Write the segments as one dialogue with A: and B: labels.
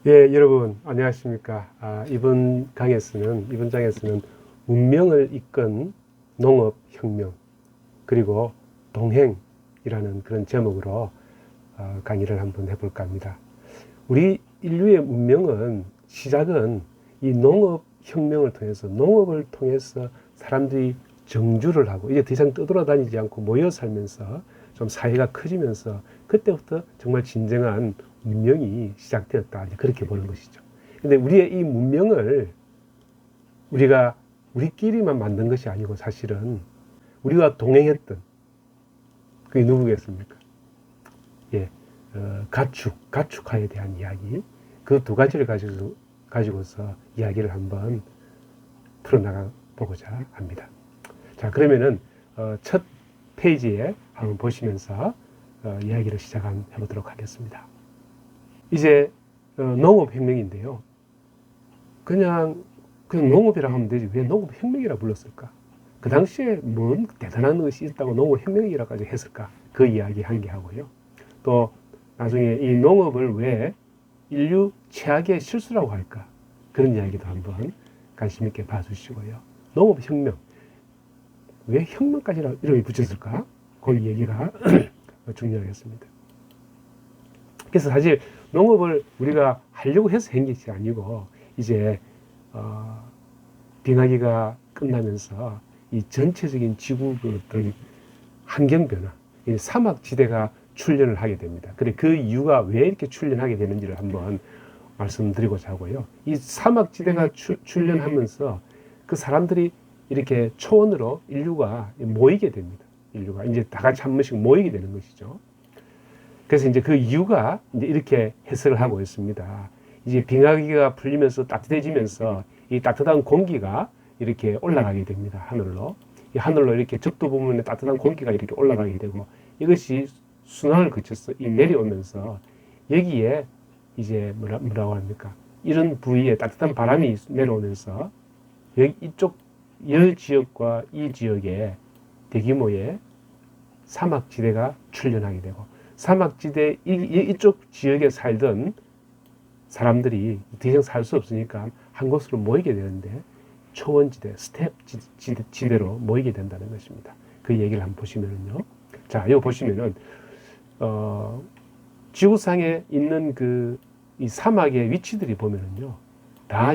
A: 예, 여러분 안녕하십니까? 이번 장에서는 문명을 이끈 농업혁명 그리고 동행이라는 그런 제목으로 강의를 한번 해볼까 합니다. 우리 인류의 문명은 시작은 이 농업혁명을 통해서 농업을 통해서 사람들이 정주를 하고 이제 더 이상 떠돌아다니지 않고 모여 살면서 좀 사회가 커지면서 그때부터 정말 진정한 문명이 시작되었다. 그렇게 보는 것이죠. 근데 우리의 이 문명을 우리가 우리끼리만 만든 것이 아니고 사실은 우리가 동행했던 그게 누구겠습니까? 예, 가축화에 대한 이야기. 그 두 가지를 가지고서 이야기를 한번 풀어나가 보고자 합니다. 자, 그러면은 첫 페이지에 한번 보시면서 이야기를 해보도록 하겠습니다. 이제 농업혁명인데요. 그냥 농업이라고 하면 되지 왜 농업혁명이라 불렀을까? 그 당시에 뭔 대단한 것이 있다고 농업혁명이라고 했을까? 그 이야기 한 개 하고요. 또 나중에 이 농업을 왜 인류 최악의 실수라고 할까? 그런 이야기도 한번 관심 있게 봐주시고요. 농업혁명 왜 혁명까지 이름이 붙였을까? 그 얘기가 중요하겠습니다. 그래서 사실 농업을 우리가 하려고 해서 한 것이 아니고 이제 빙하기가 끝나면서 이 전체적인 지구 어떤 환경 변화, 이 사막 지대가 출현을 하게 됩니다. 그래 그 이유가 왜 이렇게 출현하게 되는지를 한번 말씀드리고자 하고요. 이 사막 지대가 출현하면서 그 사람들이 이렇게 초원으로 인류가 모이게 됩니다. 인류가 이제 다 같이 한 번씩 모이게 되는 것이죠. 그래서 이제 그 이유가 이제 이렇게 해석을 하고 있습니다. 이제 빙하기가 풀리면서 따뜻해지면서 이 따뜻한 공기가 이렇게 올라가게 됩니다. 하늘로. 이 하늘로 이렇게 적도 부분에 따뜻한 공기가 이렇게 올라가게 되고 이것이 순환을 거쳐서 이 내려오면서 여기에 이제 뭐라고 합니까? 이런 부위에 따뜻한 바람이 내려오면서 여기 이쪽 열 지역과 이 지역에 대규모의 사막지대가 출현하게 되고 사막지대 이쪽 지역에 살던 사람들이 더 이상 살 수 없으니까 한 곳으로 모이게 되는데 초원지대, 스텝 지대로 모이게 된다는 것입니다. 그 얘기를 한번 보시면은요. 자, 이거 보시면은 지구상에 있는 이 사막의 위치들이 보면은요, 다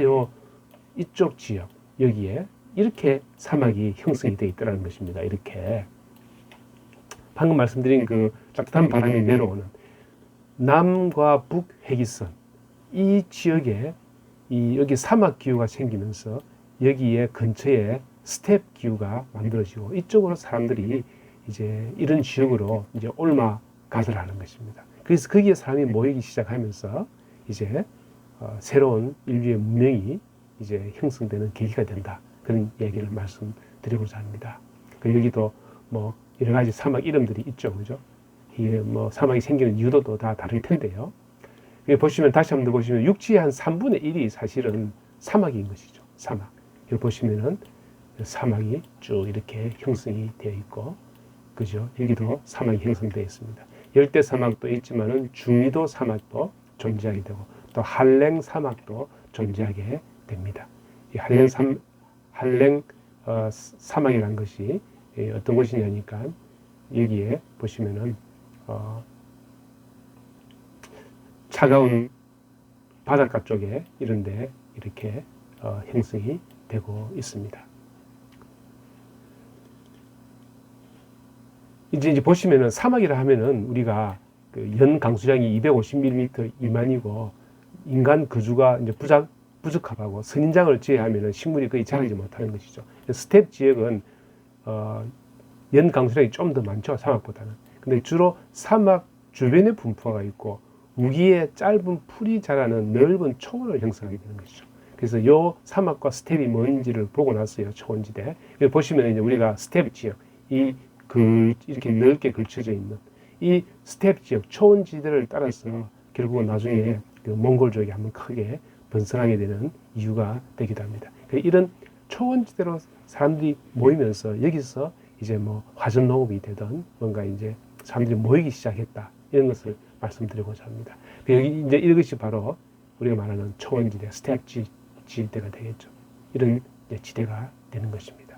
A: 이쪽 지역 여기에 이렇게 사막이 형성이 되어 있다는 것입니다. 이렇게 방금 말씀드린 그 따뜻한 바람이 내려오는 남과 북 회기선 이 지역에 여기 사막 기후가 생기면서 여기에 근처에 스텝 기후가 만들어지고 이쪽으로 사람들이 이제 이런 지역으로 이제 옮아가더라는 것입니다. 그래서 거기에 사람이 모이기 시작하면서 이제 새로운 인류의 문명이 이제 형성되는 계기가 된다. 그런 얘기를 말씀드리고자 합니다. 여기도 뭐 여러 가지 사막 이름들이 있죠, 그죠? 이게 뭐 사막이 생기는 이유도 또 다 다를 텐데요. 여기 보시면 다시 한번 보시면 육지의 한 3분의 1이 사실은 사막인 것이죠. 사막. 여기 보시면은 사막이 쭉 이렇게 형성이 되어 있고, 그죠? 여기도 사막이 형성되어 있습니다. 열대 사막도 있지만은 중위도 사막도 존재하게 되고, 또 한랭 사막도 존재하게 됩니다. 이 한랭 사막이라는 것이 어떤 곳이냐니까 여기에 보시면은 차가운 바닷가 쪽에 이런데 이렇게 형성이 되고 있습니다. 이제 보시면은 사막이라 하면은 우리가 그 연 강수량이 250mm 미만이고 인간 거주가 이제 부적합하고 선인장을 제외하면은 식물이 거의 자라지 못하는 것이죠. 스텝 지역은 연 강수량이 좀 더 많죠, 사막보다는. 근데 주로 사막 주변에 분포가 있고 우기에 짧은 풀이 자라는 넓은 초원을 형성하게 되는 것이죠. 그래서 이 사막과 스텝이 뭔지를 보고 나서요, 초원지대. 여기 보시면 이제 우리가 스텝 지역, 이렇게 넓게 걸쳐져 있는 이 스텝 지역, 초원지대를 따라서 결국은 나중에 그 몽골족이 한번 크게 번성하게 되는 이유가 되기도 합니다. 이런 초원지대로 사람들이 모이면서 여기서 이제 뭐 화전 농업이 되든 뭔가 이제 사람들이 모이기 시작했다. 이런 것을 말씀드리고자 합니다. 여기 이제 이것이 바로 우리가 말하는 초원지대, 스텝 지대가 되겠죠. 이런 지대가 되는 것입니다.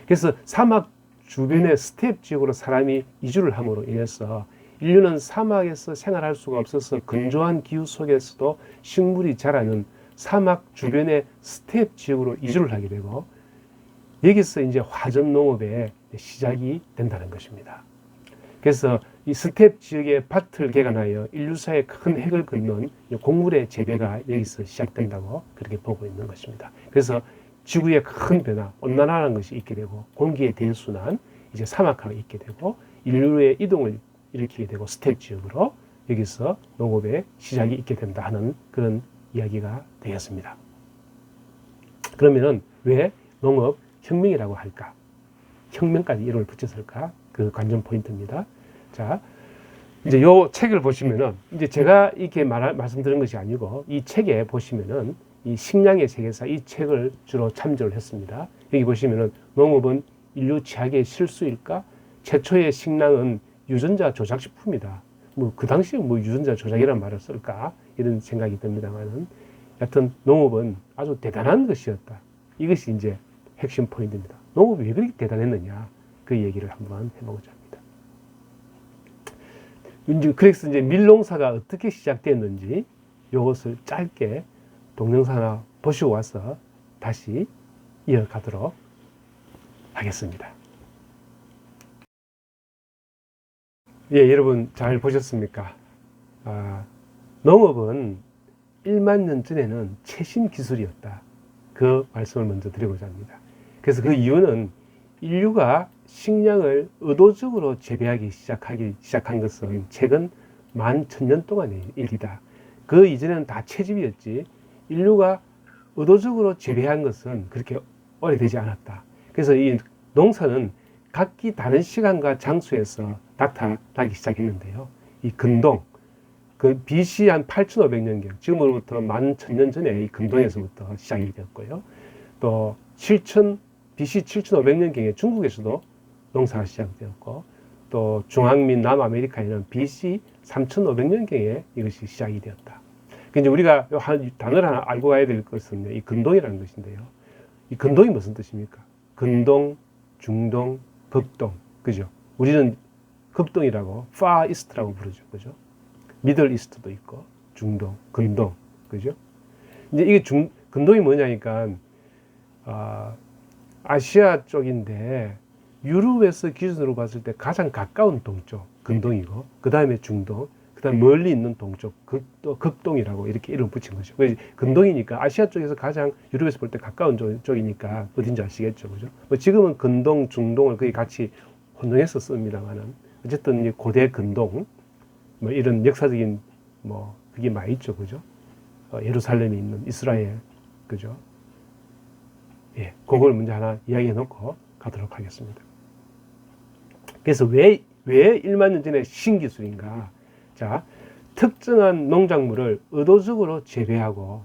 A: 그래서 사막 주변의 스텝 지역으로 사람이 이주를 함으로 인해서 인류는 사막에서 생활할 수가 없어서 건조한 기후 속에서도 식물이 자라는 사막 주변의 스텝 지역으로 이주를 하게 되고, 여기서 이제 화전 농업의 시작이 된다는 것입니다. 그래서 이 스텝 지역의 밭을 개간하여 인류사의 큰 획을 긋는 곡물의 재배가 여기서 시작된다고 그렇게 보고 있는 것입니다. 그래서 지구의 큰 변화, 온난화라는 것이 있게 되고, 공기의 대순환, 이제 사막화가 있게 되고, 인류의 이동을 일으키게 되고, 스텝 지역으로 여기서 농업의 시작이 있게 된다 하는 그런 이야기가 되었습니다. 그러면은 왜 농업 혁명이라고 할까? 혁명까지 이름을 붙였을까? 그 관전 포인트입니다. 자, 이제 요 책을 보시면은, 이제 제가 이렇게 말씀드린 것이 아니고, 이 책에 보시면은 이 식량의 세계사, 이 책을 주로 참조를 했습니다. 여기 보시면은 농업은 인류 최악의 실수일까? 최초의 식량은 유전자 조작식품이다. 뭐 그 당시에 뭐 유전자 조작이라는 말을 쓸까? 이런 생각이 듭니다만은, 여하튼 농업은 아주 대단한 것이었다. 이것이 이제 핵심 포인트입니다. 농업이 왜 그렇게 대단했느냐? 그 얘기를 한번 해보고자 합니다. 그래서 이제 밀농사가 어떻게 시작됐는지 이것을 짧게 동영상 하나 보시고 와서 다시 이어가도록 하겠습니다. 예, 여러분 잘 보셨습니까? 농업은 1만 년 전에는 최신 기술이었다. 그 말씀을 먼저 드리고자 합니다. 그래서 그 이유는 인류가 식량을 의도적으로 재배하기 시작한 것은 최근 11,000년 동안의 일이다. 그 이전에는 다 채집이었지, 인류가 의도적으로 재배한 것은 그렇게 오래되지 않았다. 그래서 이 농사는 각기 다른 시간과 장소에서 나타나기 시작했는데요. 이 근동, 그 BC 한 8,500년경, 지금으로부터 11,000년 전에 이 근동에서부터 시작이 되었고요. 또 BC 7,500년경에 중국에서도 농사가 시작되었고, 또 중앙 및 남아메리카에는 BC 3,500년경에 이것이 시작이 되었다. 이제 우리가 한 단어를 하나 알고 가야 될 것은 이 근동이라는 것인데요. 이 근동이 무슨 뜻입니까? 근동, 중동, 북동, 그죠? 우리는 극동이라고, far east라고 부르죠, 그죠? 미들 이스트도 있고, 중동, 근동, 그죠? 이제 이게 근동이 뭐냐니까, 아시아 쪽인데, 유럽에서 기준으로 봤을 때 가장 가까운 동쪽, 근동이고, 그 다음에 중동, 그 다음에 멀리 있는 동쪽, 극동이라고 이렇게 이름 붙인 거죠. 근동이니까 아시아 쪽에서 가장 유럽에서 볼 때 가까운 쪽이니까 어딘지 아시겠죠, 그죠? 뭐 지금은 근동, 중동을 거의 같이 혼용해서 씁니다만은, 어쨌든 고대 근동, 뭐 이런 역사적인 뭐 그게 많이 있죠, 그죠? 예루살렘에 있는 이스라엘, 그죠? 예, 그걸 먼저 하나 이야기해 놓고 가도록 하겠습니다. 그래서 왜 1만 년 전에 신기술인가? 자, 특정한 농작물을 의도적으로 재배하고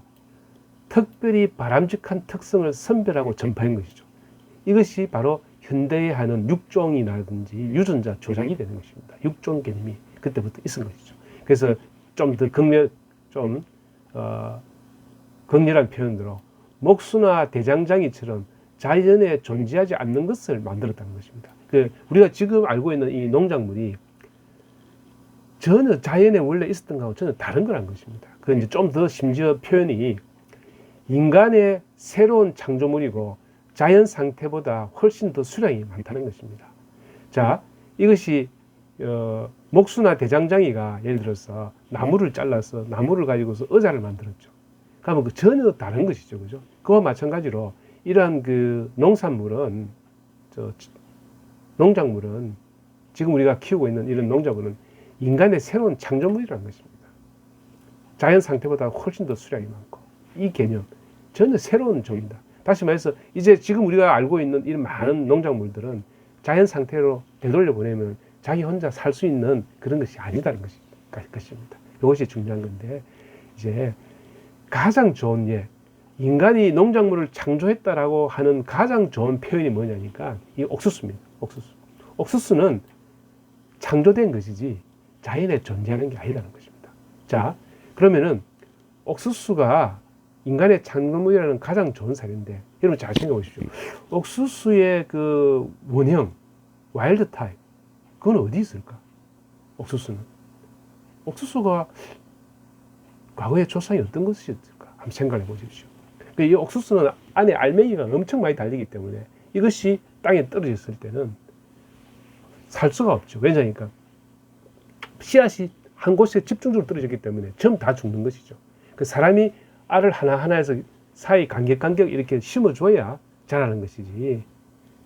A: 특별히 바람직한 특성을 선별하고 전파한 것이죠. 이것이 바로 현대에 하는 육종이라든지 유전자 조작이 되는 것입니다. 육종 개념이 그때부터 있은 것이죠. 그래서 좀 더 극렬한 표현으로 목수나 대장장이처럼 자연에 존재하지 않는 것을 만들었다는 것입니다. 우리가 지금 알고 있는 이 농작물이 전혀 자연에 원래 있었던 것하고 전혀 다른 거란 것입니다. 그 이제 좀 더 심지어 표현이 인간의 새로운 창조물이고 자연 상태보다 훨씬 더 수량이 많다는 것입니다. 자, 이것이 목수나 대장장이가 예를 들어서 나무를 잘라서 나무를 가지고서 의자를 만들었죠. 그러면 그 전혀 다른 것이죠, 그죠? 그와 마찬가지로 이러한 그 농산물은, 농작물은, 지금 우리가 키우고 있는 이런 농작물은 인간의 새로운 창조물이라는 것입니다. 자연 상태보다 훨씬 더 수량이 많고, 이 개념 전혀 새로운 종이다. 다시 말해서 이제 지금 우리가 알고 있는 이런 많은 농작물들은 자연 상태로 되돌려 보내면 자기 혼자 살 수 있는 그런 것이 아니다는 것입니다. 이것이 중요한 건데, 이제 가장 좋은 예, 인간이 농작물을 창조했다라고 하는 가장 좋은 표현이 뭐냐니까 이 옥수수입니다. 옥수수는 창조된 것이지 자연에 존재하는 게 아니라는 것입니다. 자, 그러면은 옥수수가 인간의 창조물이라는 가장 좋은 사례인데, 여러분 잘 생각해 보십시오. 옥수수의 그 원형, 와일드 타입, 그건 어디 있을까? 옥수수는. 옥수수가 과거의 조상이 어떤 것이었을까? 한번 생각해 보십시오. 이 옥수수는 안에 알맹이가 엄청 많이 달리기 때문에 이것이 땅에 떨어졌을 때는 살 수가 없죠. 왜냐니까 씨앗이 한 곳에 집중적으로 떨어졌기 때문에 전부 다 죽는 것이죠. 그 사람이 알을 하나하나에서 사이 간격 이렇게 심어줘야 자라는 것이지,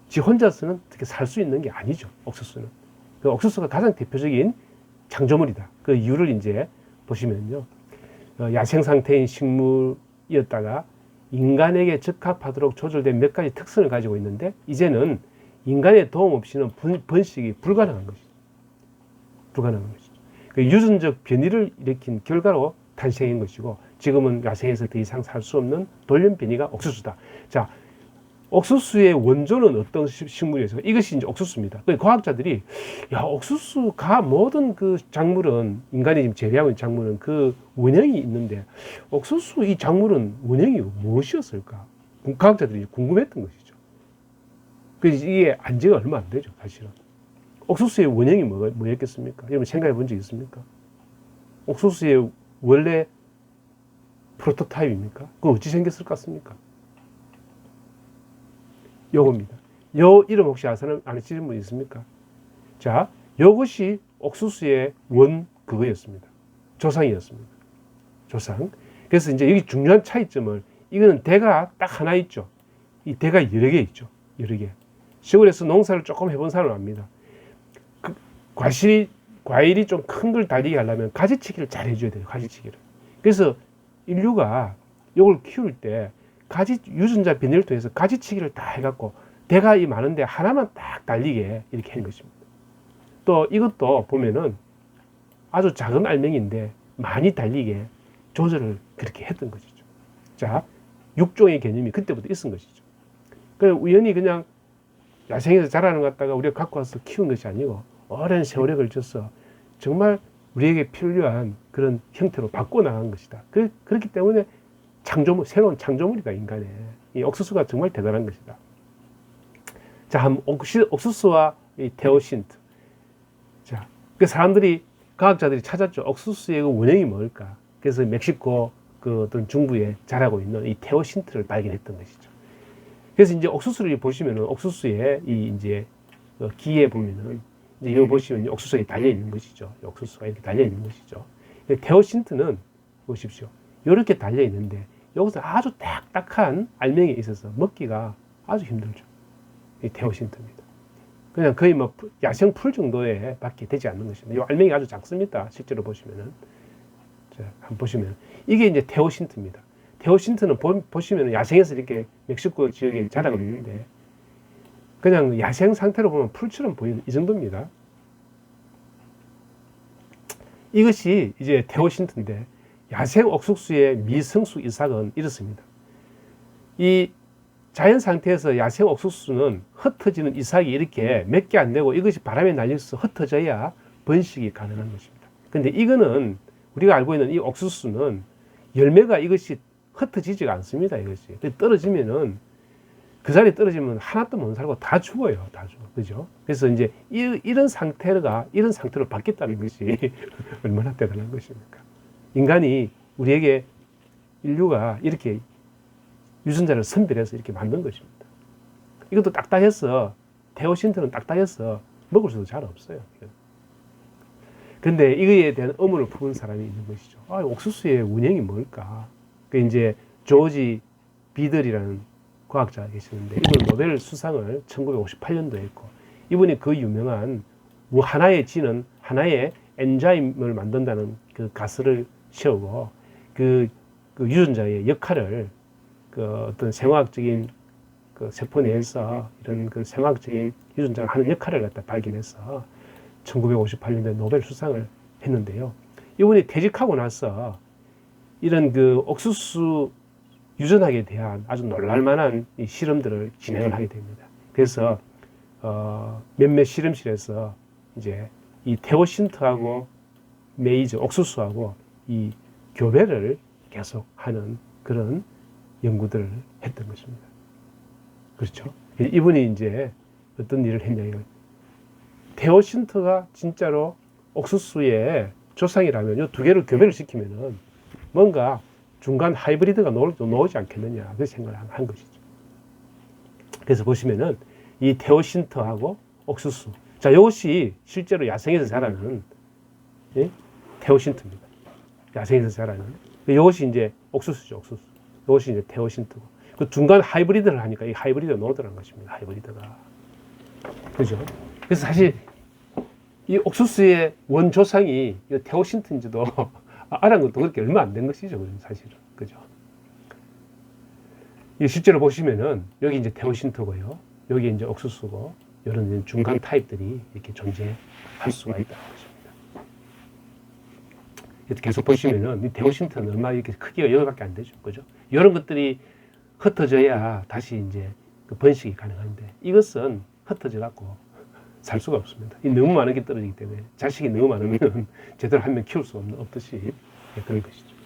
A: 지 혼자서는 어떻게 살 수 있는 게 아니죠. 옥수수는. 그 옥수수가 가장 대표적인 창조물이다. 그 이유를 이제 보시면요, 야생 상태인 식물이었다가 인간에게 적합하도록 조절된 몇 가지 특성을 가지고 있는데, 이제는 인간의 도움 없이는 번식이 불가능한 것이죠. 불가능한 것이죠. 그 유전적 변이를 일으킨 결과로 탄생한 것이고, 지금은 야생에서 더 이상 살 수 없는 돌연 변이가 옥수수다. 자, 옥수수의 원조는 어떤 식물이었어요? 이것이 이제 옥수수입니다. 과학자들이, 야, 옥수수가 모든 그 작물은, 인간이 지금 재배하고 있는 작물은 그 원형이 있는데, 옥수수 이 작물은 원형이 무엇이었을까? 과학자들이 궁금했던 것이죠. 그래서 이게 안 지가 얼마 안 되죠, 사실은. 옥수수의 원형이 뭐였겠습니까? 여러분 생각해 본 적 있습니까? 옥수수의 원래 프로토타입입니까? 그건 어찌 생겼을 것 같습니까? 요겁니다. 요 이름 혹시 아시는 분 있습니까? 자, 요것이 옥수수의 그거였습니다. 조상이었습니다. 조상. 그래서 이제 여기 중요한 차이점을, 이거는 대가 딱 하나 있죠. 이 대가 여러 개 있죠. 여러 개. 시골에서 농사를 조금 해본 사람은 압니다. 그 과일이 좀 큰 걸 달리게 하려면 가지치기를 잘 해줘야 돼요. 가지치기를. 그래서 인류가 이걸 키울 때 유전자 변이를 통해서 가지치기를 다 해갖고 대가 이 많은데 하나만 딱 달리게 이렇게 한 것입니다. 또 이것도 보면은 아주 작은 알맹이인데 많이 달리게 조절을 그렇게 했던 것이죠. 자, 육종의 개념이 그때부터 있은 것이죠. 그냥 우연히 그냥 야생에서 자라는 것 갖다가 우리가 갖고 와서 키운 것이 아니고 오랜 세월에 걸쳐서 정말 우리에게 필요한 그런 형태로 바꿔나간 것이다. 그렇기 때문에 새로운 창조물이다, 인간의. 이 옥수수가 정말 대단한 것이다. 자, 옥수수와 이 테오신트. 자, 그 과학자들이 찾았죠. 옥수수의 그 원형이 뭘까? 그래서 멕시코 그 어떤 중부에 자라고 있는 이 테오신트를 발견했던 것이죠. 그래서 이제 옥수수를 보시면은 옥수수의 이제 기에 보면은 이제 이거 보시면 옥수수가 달려 있는 것이죠. 옥수수가 이렇게 달려 있는 것이죠. 테오신트는 보십시오. 이렇게 달려 있는데 여기서 아주 딱딱한 알맹이에 있어서 먹기가 아주 힘들죠. 이 테오신트입니다. 그냥 거의 뭐 야생 풀 정도에 밖에 되지 않는 것입니다. 이 알맹이가 아주 작습니다. 실제로 보시면은. 자, 한번 보시면 이게 이제 테오신트입니다. 테오신트는 보시면 야생에서 이렇게 멕시코 지역에 자라고 있는데 그냥 야생 상태로 보면 풀처럼 보이는 이 정도입니다. 이것이 이제 테오신트인데, 야생 옥수수의 미성숙 이삭은 이렇습니다. 이 자연 상태에서 야생 옥수수는 흩어지는 이삭이 이렇게 몇 개 안 되고 이것이 바람에 날려서 흩어져야 번식이 가능한 것입니다. 근데 이거는 우리가 알고 있는 이 옥수수는 열매가 이것이 흩어지지가 않습니다. 이것이 떨어지면은 그 자리에 떨어지면 하나도 못 살고 다 죽어요. 다 죽어. 그죠? 그래서 이제 이런 상태로 바뀌었다는 것이 얼마나 대단한 것입니까? 우리에게 인류가 이렇게 유전자를 선별해서 이렇게 만든 것입니다. 이것도 딱딱해서, 테오신트는 딱딱해서 먹을 수도 잘 없어요. 그런데 이거에 대한 의문을 품은 사람이 있는 것이죠. 옥수수의 원형이 뭘까? 그 이제 조지 비들이라는 과학자가 계시는데, 이분 노벨 수상을 1958년도에 했고, 이분이 그 유명한 하나의 엔자임을 만든다는 그 가설을 세우고, 그 유전자의 역할을 어떤 생화학적인 세포 내에서 이런 생화학적인 유전자가 하는 역할을 갖다 발견해서 1958년도에 노벨 수상을 했는데요. 이분이 퇴직하고 나서 이런 옥수수 유전학에 대한 아주 놀랄만한 이 실험들을 진행을 하게 됩니다. 그래서 몇몇 실험실에서 이제 이 테오신트하고 옥수수하고 이 교배를 계속 하는 그런 연구들을 했던 것입니다. 그렇죠? 이분이 이제 어떤 일을 했냐면, 테오신트가 진짜로 옥수수의 조상이라면 이 두 개를 교배를 시키면은 뭔가 중간 하이브리드가 나오지 않겠느냐, 그 생각을 한 것이죠. 그래서 보시면은 이 테오신트하고 옥수수. 자, 이것이 실제로 야생에서 자라는, 예? 테오신트입니다. 야생에서 자라는. 이것이 이제 옥수수죠, 옥수수. 이것이 이제 테오신트고. 그 중간 하이브리드를 하니까 이 하이브리드가 나오더라는 것입니다. 하이브리드가. 그죠? 그래서 사실 이 옥수수의 원조상이 테오신트인지도 알아낸 것도 그렇게 얼마 안 된 것이죠, 사실은. 그죠? 이 실제로 보시면은 여기 이제 테오신트고요. 여기 이제 옥수수고, 이런 중간 타입들이 이렇게 존재할 수가 있다는 것입니다. 계속 보시면은 이 테오신트는 얼마 이렇게 크기가 여기밖에 안 되죠, 그죠? 이런 것들이 흩어져야 다시 이제 그 번식이 가능한데, 이것은 흩어져 갖고 살 수가 없습니다. 너무 많은 게 떨어지기 때문에, 자식이 너무 많으면 제대로 한 명 키울 수 없듯이 그런 것이죠.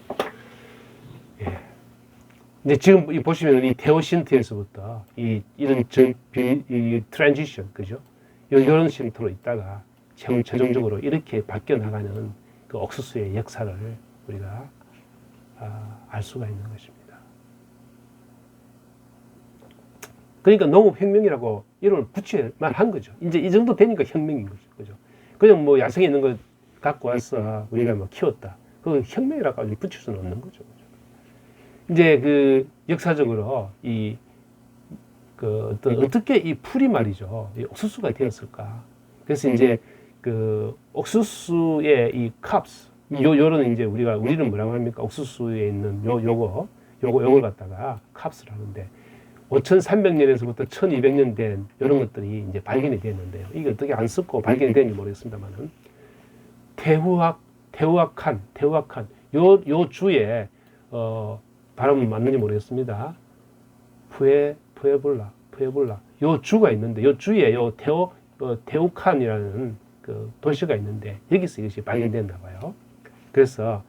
A: 예. 근데 지금 보시면 이 테오신트에서부터 이런 이 트랜지션, 그죠? 이런 쉼터로 있다가 최종적으로 이렇게 바뀌어 나가는 그 옥수수의 역사를 우리가 알 수가 있는 것입니다. 그러니까 농업혁명이라고 이름을 붙일만 한 거죠. 이제 이 정도 되니까 혁명인 거죠. 그죠? 그냥 뭐 야생에 있는 걸 갖고 와서 우리가 뭐 키웠다. 그 혁명이라고 붙일 수는 없는 거죠. 이제 그 역사적으로 어떻게 이 풀이 말이죠. 이 옥수수가 되었을까. 그래서 이제 그 옥수수의 이 캅스, 요런 이제 우리는 뭐라고 합니까? 옥수수에 있는 요걸 갖다가 캅스를 하는데, 5,300년에서부터 1,200년 된 이런 것들이 이제 발견이 됐는데요. 이게 어떻게 안 썼고 발견이 됐는지 모르겠습니다만은, 테우아칸, 요 주에, 발음은 맞는지 모르겠습니다. 푸에볼라. 요 주가 있는데, 요 주에 테우칸이라는 그 도시가 있는데, 여기서 이것이 발견됐나 봐요. 그래서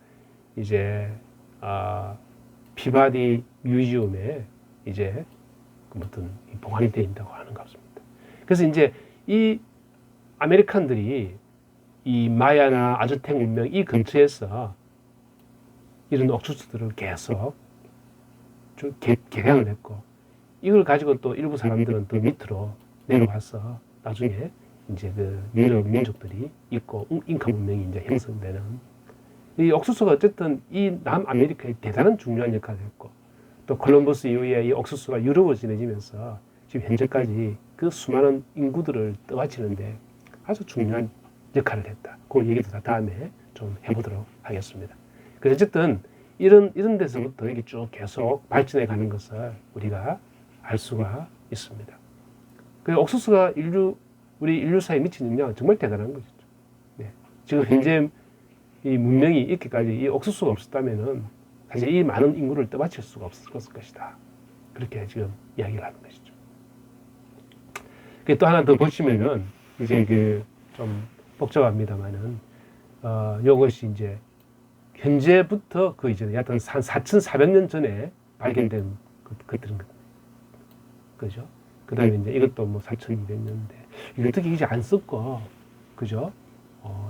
A: 이제, 피바디 뮤지엄에 이제 어떤 보관이 되어 있다고 하는 것 같습니다. 그래서 이제 이 아메리칸들이 이 마야나 아즈텍 문명 이 근처에서 이런 옥수수들을 계속 개량을 했고, 이걸 가지고 또 일부 사람들은 또 밑으로 내려와서 나중에 이제 그 유럽 민족들이 있고 잉카 문명이 이제 형성되는, 이 옥수수가 어쨌든 이 남아메리카에 대단한 중요한 역할을 했고, 또 콜럼버스 이후에 이 옥수수가 유럽으로 진해지면서 지금 현재까지 그 수많은 인구들을 떠받치는데 아주 중요한 역할을 했다. 그 얘기도 다 다음에 좀 해보도록 하겠습니다. 그래서 어쨌든 이런 데서부터 이렇게 쭉 계속 발전해 가는 것을 우리가 알 수가 있습니다. 그 옥수수가 우리 인류사에 미친 영향은 정말 대단한 것이죠. 네. 지금 현재 이 문명이 이렇게까지 이 옥수수가 없었다면은 사실 이 많은 인구를 떠받칠 수가 없었을 것이다. 그렇게 지금 이야기를 하는 것이죠. 또 하나 더 보시면은 이제 그 좀 복잡합니다만은 이것이 이제 현재부터 그 이제 약 한 4,400년 전에 발견된 것들은 그죠? 그 다음에 이제 이것도 뭐 4,200년대 어떻게 이제 안 썼고 그죠?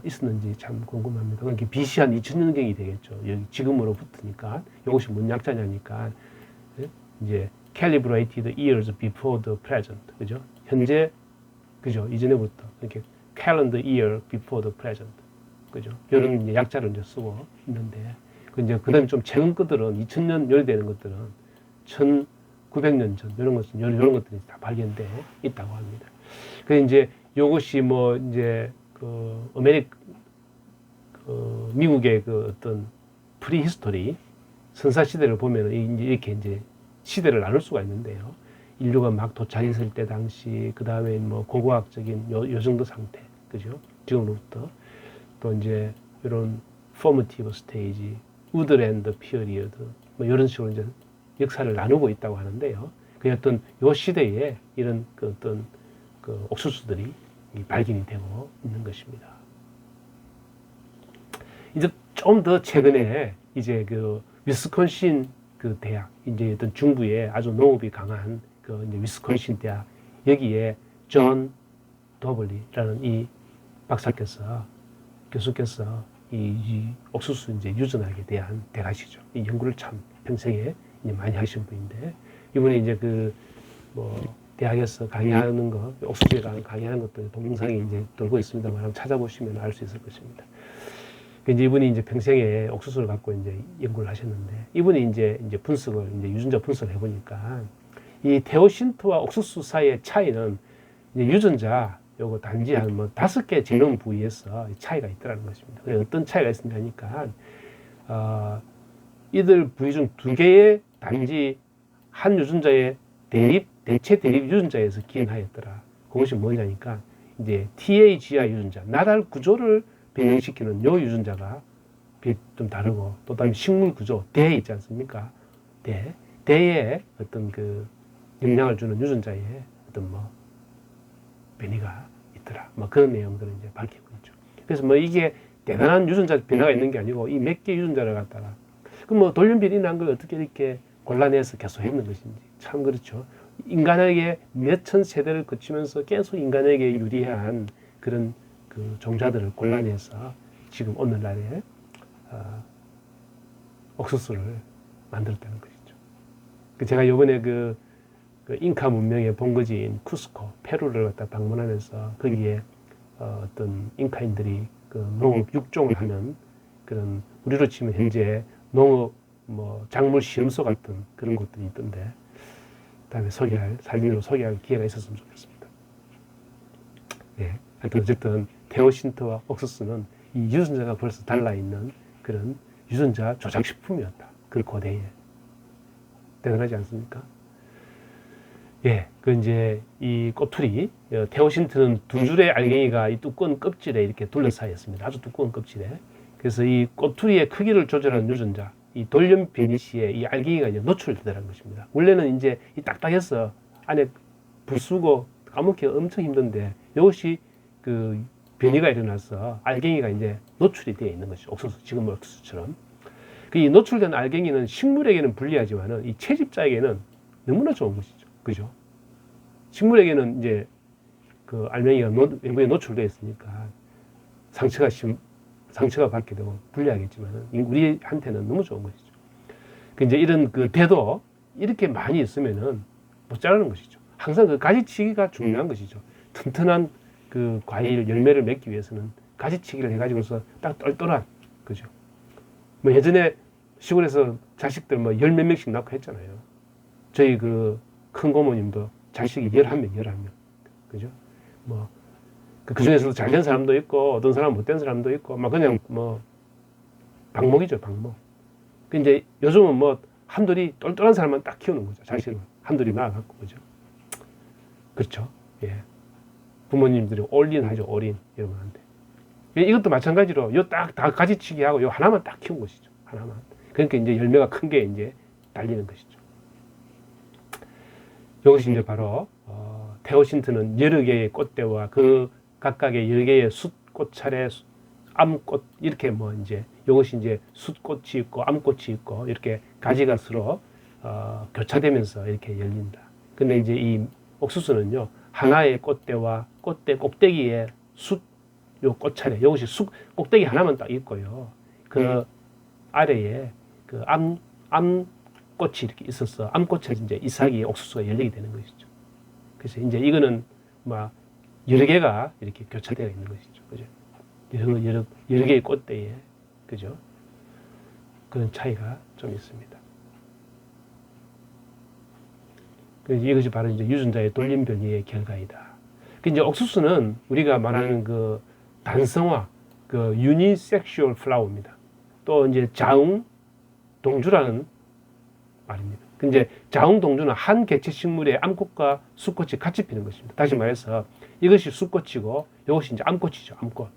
A: 있었는지 참 궁금합니다. 그러니까 BC 한 2000년경이 되겠죠. 여기 지금으로부터니까 이것이 뭔 약자냐니까 이제 calibrated years before the present, 그죠? 현재, 그죠? 이전에부터 이렇게 calendar year before the present, 그죠? 이런 이제 약자를 이제 쓰고 있는데, 이제 그다음에 좀 최근 것들은 2000년 요리되는 것들은 1900년 전 이런 것들이 다 발견돼 있다고 합니다. 그 이제 이것이 뭐 이제 그 미국의 그 어떤 프리히스토리 선사 시대를 보면은 이렇게 이제 시대를 나눌 수가 있는데요. 인류가 막 도착했을 때 당시, 그 다음에 뭐 고고학적인 요 정도 상태, 그죠? 지금으로부터 또 이제 이런 formative stage, woodland period, 뭐 이런 식으로 이제 역사를 나누고 있다고 하는데요. 그 어떤 요 시대에 이런 그 어떤 그 옥수수들이 발견이 되고 있는 것입니다. 이제 좀 더 최근에 이제 그 위스콘신 그 대학, 이제 어떤 중부에 아주 농업이 강한 그 이제 위스콘신 대학, 여기에 존 더블리라는 이 교수께서 이 옥수수 이제 유전학에 대한 대가시죠. 이 연구를 참 평생에 이제 많이 하신 분인데, 이분이 이제 그 뭐 대학에서 강의하는 거, 옥수수에 관한 강의하는 것도 동영상이 이제 돌고 있습니다만 한번 찾아보시면 알 수 있을 것입니다. 이제 이분이 이제 평생에 옥수수를 갖고 이제 연구를 하셨는데, 이분이 이제 분석을, 이제 유전자 분석을 해보니까, 이 테오신트와 옥수수 사이의 차이는 이제 유전자, 요거 단지 한 뭐 5개 제놈 부위에서 차이가 있더라는 것입니다. 어떤 차이가 있느냐 하니까, 이들 부위 중 2개의 단지 한 유전자의 대체 대립 유전자에서 기인하였더라. 그것이 뭐냐니까, 이제 TAGR 유전자, 나달 구조를 변형시키는 요 유전자가 좀 다르고, 또 다음에 식물 구조, 대 있지 않습니까? 대에 어떤 그 영향을 주는 유전자에 어떤 뭐 변이가 있더라. 뭐 그런 내용들을 이제 밝히고 있죠. 그래서 뭐 이게 대단한 유전자 변화가 있는 게 아니고, 이 몇 개 유전자를 갖다가, 그럼 뭐 돌연변이 난 걸 어떻게 이렇게 골라내서 계속 했는 것인지. 참 그렇죠. 인간에게 몇천 세대를 거치면서 계속 인간에게 유리한 그런 그 종자들을 골라내서 지금 오늘날에 옥수수를 만들었다는 것이죠. 제가 이번에 그 잉카 문명의 본거지인 쿠스코, 페루를 갖다 방문하면서 거기에 어떤 잉카인들이 그 농업 육종을 하는 그런, 우리로 치면 현재 농업 뭐 작물 시험소 같은 그런 곳들이 있던데, 다음에 사진으로 소개할 기회가 있었으면 좋겠습니다. 네. 하여튼 어쨌든 테오신트와 옥수수는 이 유전자가 벌써 달라있는 그런 유전자 조작식품이었다. 그 고대에. 대단하지 않습니까? 예, 그 이제 이 꼬투리, 테오신트는 2줄의 알갱이가 이 두꺼운 껍질에 이렇게 둘러싸여 있습니다. 아주 두꺼운 껍질에. 그래서 이 꼬투리의 크기를 조절하는 유전자, 이 돌연변이 시에 이 알갱이가 이제 노출되더라는 것입니다. 원래는 이제 이 딱딱해서 안에 부수고 까먹기가 엄청 힘든데, 이것이 그 변이가 일어나서 알갱이가 이제 노출이 되어 있는 것이죠. 옥수수, 지금 옥수수처럼. 이 노출된 알갱이는 식물에게는 불리하지만은 이 채집자에게는 너무나 좋은 것이죠. 그죠? 식물에게는 이제 그 알맹이가 외부에 노출되어 있으니까 상처가 받게 되고 불리하겠지만은 우리한테는 너무 좋은 것이죠. 이제 이런 그 대도 이렇게 많이 있으면은 못 자라는 것이죠. 항상 그 가지치기가 중요한 것이죠. 튼튼한 그 과일 열매를 맺기 위해서는 가지치기를 해가지고서 딱 똘똘한, 그죠? 뭐 예전에 시골에서 자식들 뭐 10몇 명씩 낳고 했잖아요. 저희 그 큰 고모님도 자식이 11명. 그죠? 뭐, 그 중에서도 잘 된 사람도 있고, 어떤 사람 못 된 사람도 있고, 막 그냥 뭐, 방목이죠, 방목. 이제 요즘은 뭐, 한둘이 똘똘한 사람만 딱 키우는 거죠. 자식을. 한둘이 낳아갖고, 그죠? 그렇죠? 예. 부모님들이 올인하죠, 올인. 이러면 안 돼. 이것도 마찬가지로, 요 딱 다 가지치기 하고, 요 하나만 딱 키운 것이죠. 하나만. 그러니까 이제 열매가 큰 게 이제 달리는 것이죠. 이것이 이제 바로, 테오신트는 여러 개의 꽃대와 그 각각의 여러 개의 숫꽃 차례, 암꽃, 이렇게 뭐 이제, 이것이 이제 숫꽃이 있고, 암꽃이 있고, 이렇게 가지가 서로, 교차되면서 이렇게 열린다. 근데 이제 이 옥수수는요, 하나의 꽃대와 꽃대 꼭대기에 요 꽃차례, 이것이 꼭대기 하나만 딱 있고요. 그 아래에 그 암꽃이 이렇게 있어서 암꽃에 이제 이삭이 옥수수가 열리게 되는 것이죠. 그래서 이제 이거는 막 여러 개가 이렇게 교차되어 있는 것이죠. 그죠? 여러 개의 꽃대에, 그죠? 그런 차이가 좀 있습니다. 이것이 바로 이제 유전자의 돌림변이의 결과이다. 이제 옥수수는 우리가 말하는 그 단성화, 그 유니섹슈얼 플라워입니다. 또 이제 자웅동주라는 말입니다. 이제 자웅동주는 한 개체 식물의 암꽃과 수꽃이 같이 피는 것입니다. 다시 말해서 이것이 수꽃이고 이것이 이제 암꽃이죠. 암꽃.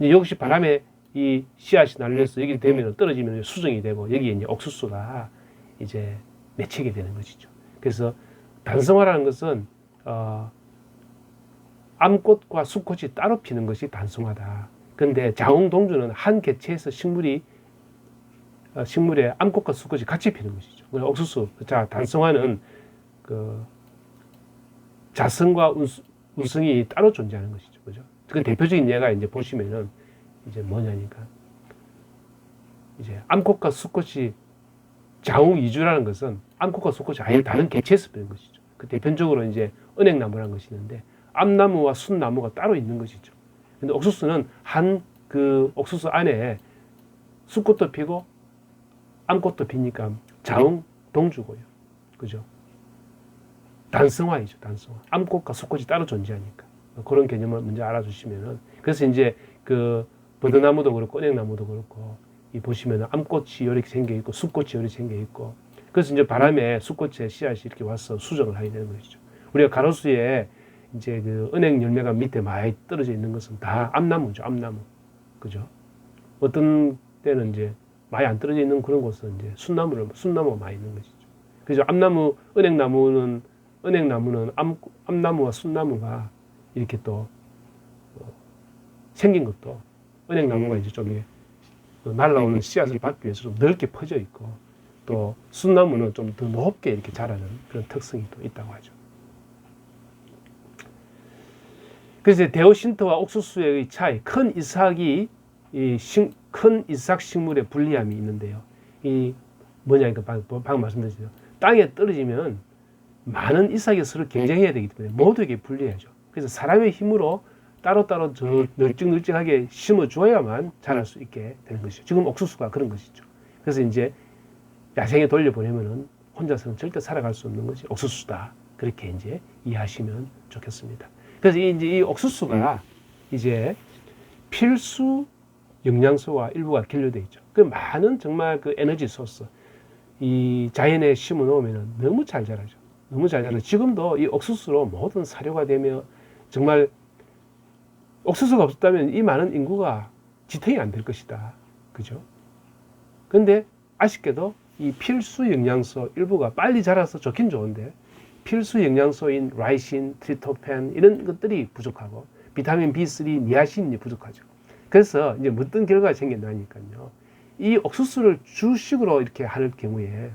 A: 이제 이것이 바람에 이 씨앗이 날려서 여기 되면 떨어지면 수정이 되고 여기에 이제 옥수수가 이제 맺히게 되는 것이죠. 그래서 단성화라는 것은 암꽃과 수꽃이 따로 피는 것이 단성화다. 그런데 자웅동주는 한 개체에서 식물이 식물에 암꽃과 수꽃이 같이 피는 것이죠. 옥수수, 자, 단성화는 그 자성과 우성이 따로 존재하는 것이죠. 그죠? 그 대표적인 예가 이제 보시면은 이제 뭐냐니까. 이제 암꽃과 수꽃이 자웅이주라는 것은 암꽃과 수꽃이 아예 다른 개체에서 피는 것이죠. 그 대표적으로 이제 은행나무라는 것이 있는데 암나무와 순나무가 따로 있는 것이죠. 근데 옥수수는 한 그 옥수수 안에 수꽃도 피고 암꽃도 피니까 자웅 동주고요. 그죠? 단성화이죠, 단성화. 암꽃과 수꽃이 따로 존재하니까. 그런 개념을 먼저 알아주시면은. 그래서 이제 그 버드나무도 그렇고, 은행나무도 그렇고, 이 보시면은 암꽃이 이렇게 생겨 있고, 수꽃이 이렇게 생겨 있고, 그래서 이제 바람에 수꽃에 씨앗이 이렇게 와서 수정을 하게 되는 것이죠. 우리가 가로수에 이제 그 은행 열매가 밑에 많이 떨어져 있는 것은 다 암나무죠, 암나무. 그죠? 어떤 때는 이제 많이 안 떨어져 있는 그런 곳은 이제 순나무가 많이 있는 것이죠. 그죠? 암나무, 은행나무는 암나무와 순나무가 이렇게 또 생긴 것도 은행나무가 이제 좀 날라오는 씨앗을 받기 위해서 좀 넓게 퍼져 있고 또 순나무는 좀 더 높게 이렇게 자라는 그런 특성이 또 있다고 하죠. 그래서 대오신토와 옥수수의 차이, 큰 이삭 식물의 불리함이 있는데요. 이 뭐냐니까 방금 말씀드렸죠. 땅에 떨어지면 많은 이삭이 서로 경쟁해야 되기 때문에 모두에게 불리하죠. 그래서 사람의 힘으로 따로따로 널찍널찍하게 심어줘야만 자랄 수 있게 되는 것이죠. 지금 옥수수가 그런 것이죠. 그래서 이제 야생에 돌려보내면은 혼자서는 절대 살아갈 수 없는 것이 옥수수다. 그렇게 이제 이해하시면 좋겠습니다. 그래서 이제 이 옥수수가 이제 필수 영양소와 일부가 결여되어 있죠. 그 많은 정말 그 에너지 소스, 이 자연에 심어 놓으면 너무 잘 자라죠. 너무 잘 자라죠. 지금도 이 옥수수로 모든 사료가 되며 정말 옥수수가 없었다면 이 많은 인구가 지탱이 안 될 것이다. 그죠? 근데 아쉽게도 이 필수 영양소 일부가 빨리 자라서 좋긴 좋은데 필수 영양소인 라이신, 트리토펜 이런 것들이 부족하고 비타민 B3, 니아신이 부족하죠. 그래서 이제 어떤 결과가 생긴다니까요. 이 옥수수를 주식으로 이렇게 할 경우에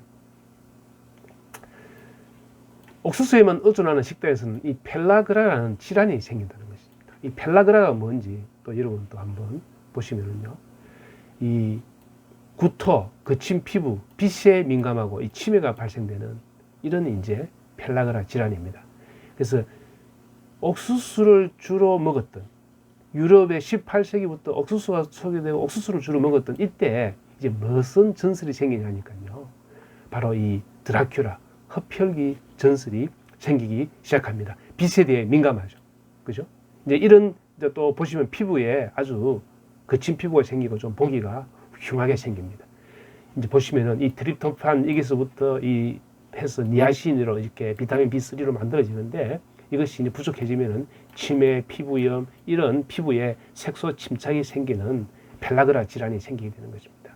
A: 옥수수에만 의존하는 식당에서는 이 펠라그라라는 질환이 생긴다는 것입니다. 이 펠라그라가 뭔지 또 여러분 또 한번 보시면은요. 이 구토, 거친 피부, 빛에 민감하고 이 치매가 발생되는 이런 이제 펠라그라 질환입니다. 그래서 옥수수를 주로 먹었던 유럽의 18세기부터 옥수수가 소개되고 옥수수를 주로 먹었던 이때 이제 무슨 전설이 생기냐니까요. 바로 이 드라큘라, 흡혈귀 전설이 생기기 시작합니다. 빛에 대해 민감하죠. 그죠? 이제 이런 이제 또 보시면 피부에 아주 거친 피부가 생기고 좀 보기가 흉하게 생깁니다. 이제 보시면은 이 트립토판 여기서부터 이 해서 니아신으로 이렇게 비타민 B3로 만들어지는데 이것이 이제 부족해지면은 치매, 피부염 이런 피부에 색소 침착이 생기는 펠라그라 질환이 생기게 되는 것입니다.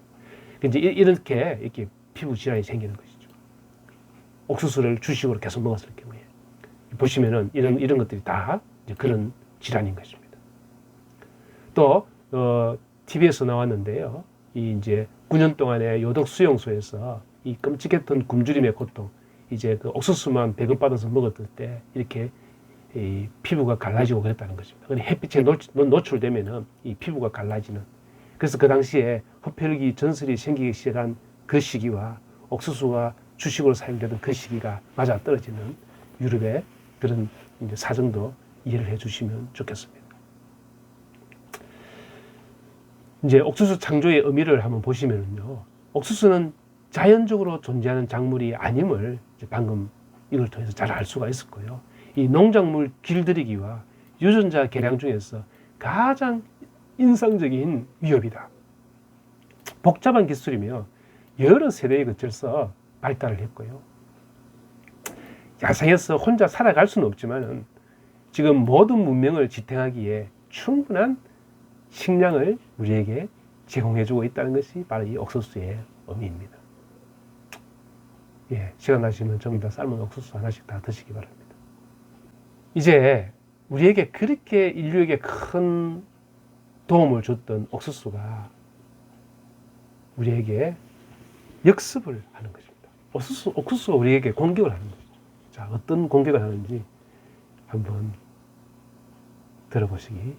A: 이제 이렇게 피부 질환이 생기는 것이죠. 옥수수를 주식으로 계속 먹었을 경우에 보시면은 이런 것들이 다 이제 그런 질환인 것입니다. 또 TV에서 나왔는데요. 이 이제 9년 동안의 요독 수용소에서 이 끔찍했던 굶주림의 고통, 이제 그 옥수수만 배급받아서 먹었을 때 이렇게 이 피부가 갈라지고 그랬다는 것입니다. 근데 햇빛에 노출되면은 이 피부가 갈라지는. 그래서 그 당시에 흡혈귀 전설이 생기기 시작한 그 시기와 옥수수가 주식으로 사용되던 그 시기가 맞아 떨어지는 유럽의 그런 이제 사정도 이해를 해주시면 좋겠습니다. 이제 옥수수 창조의 의미를 한번 보시면은요, 옥수수는 자연적으로 존재하는 작물이 아님을 이제 방금 이걸 통해서 잘 알 수가 있을 거예요. 이 농작물 길들이기와 유전자 개량 중에서 가장 인상적인 위협이다. 복잡한 기술이며 여러 세대에 거쳐서 발달을 했고요. 야생에서 혼자 살아갈 수는 없지만 지금 모든 문명을 지탱하기에 충분한 식량을 우리에게 제공해주고 있다는 것이 바로 이 옥수수의 의미입니다. 예, 시간 나시면 좀 이따 삶은 옥수수 하나씩 다 드시기 바랍니다. 이제 우리에게 그렇게 인류에게 큰 도움을 줬던 옥수수가 우리에게 역습을 하는 것입니다. 옥수수가 우리에게 공격을 하는 거죠. 자, 어떤 공격을 하는지 한번 들어보시기